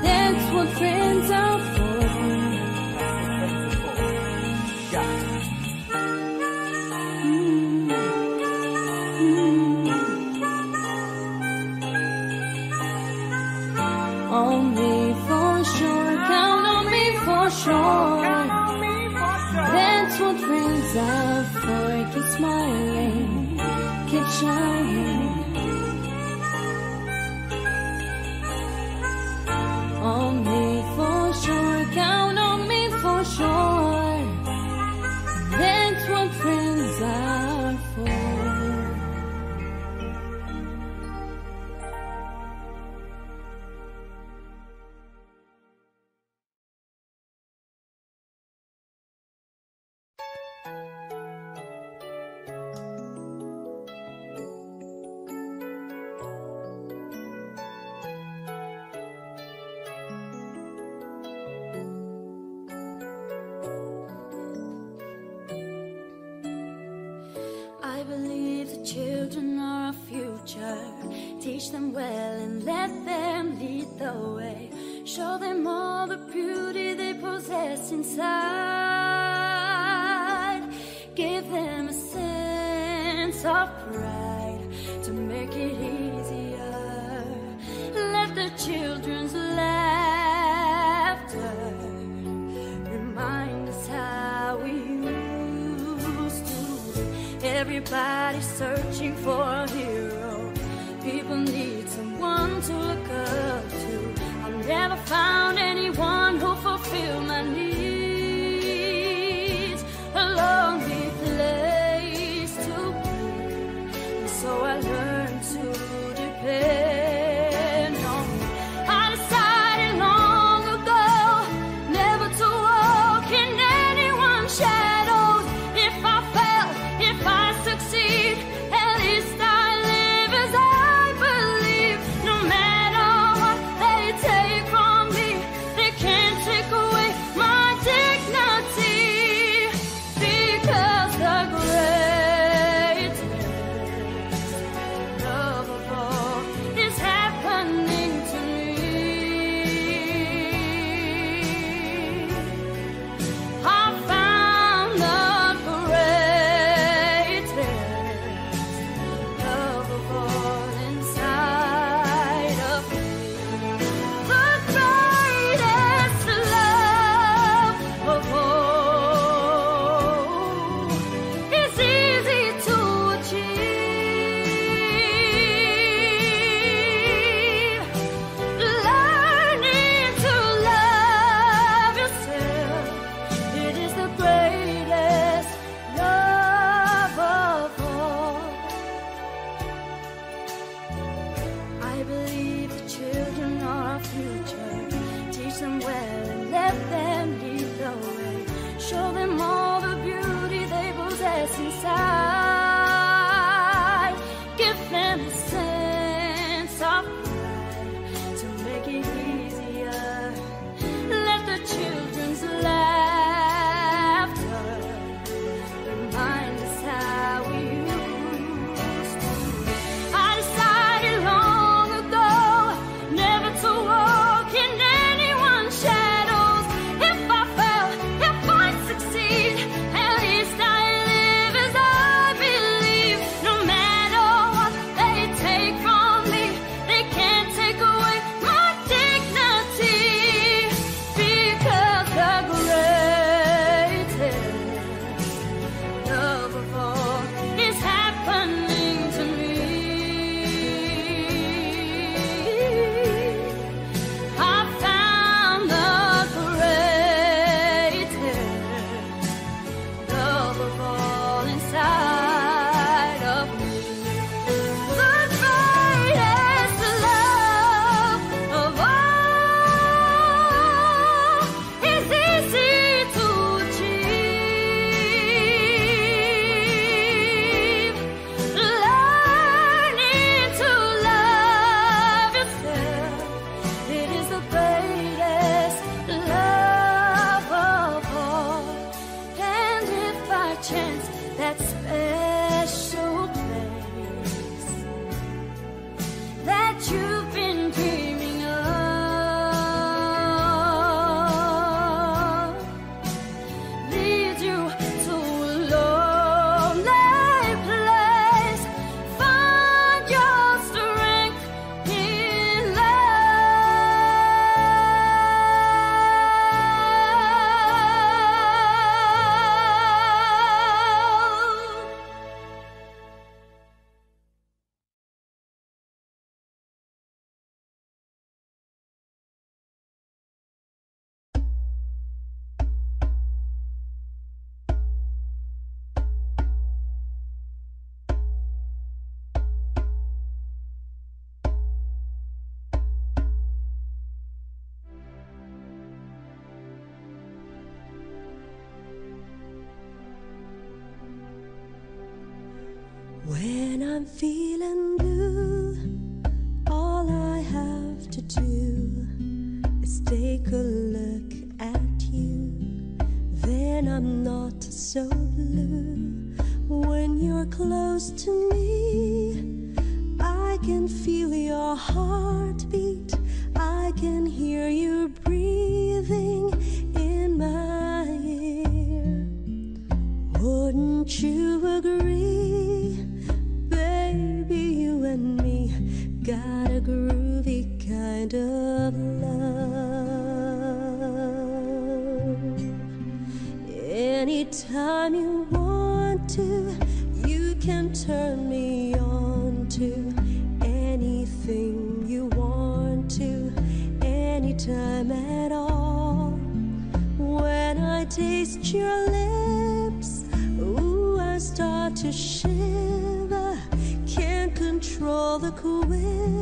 That's what friends are for. On me for sure, count on me for sure. That's what friends are for. Keep smiling, keep shining. On me for sure, count on me for sure. That's what friends are for. I believe the children are our future. Teach them well and let them lead the way. Show them all the beauty they possess inside. Give them a sense of pride to make it easier. Let the children's laughter remind us how we used to. Everybody's searching for a hero. People need someone to look up to. I've never found anyone who fulfilled my needs. A lonely place to be, and so I learned to depend on me. I decided long ago never to walk in anyone's shadows. If I fail, if I succeed, at least I live as I believe. No matter what they take from me, they can't When I'm feeling blue, all I have to do is take a look at you. Then I'm not so blue. When you're close to me, I can feel your heartbeat. I can hear you breathing in my ear. Wouldn't you agree, baby, you and me got a groovy kind of love. Anytime you want to, you can turn me on to anything you want to, anytime at all. When I taste your lips, ooh, I start to shiver, can't control the quiver.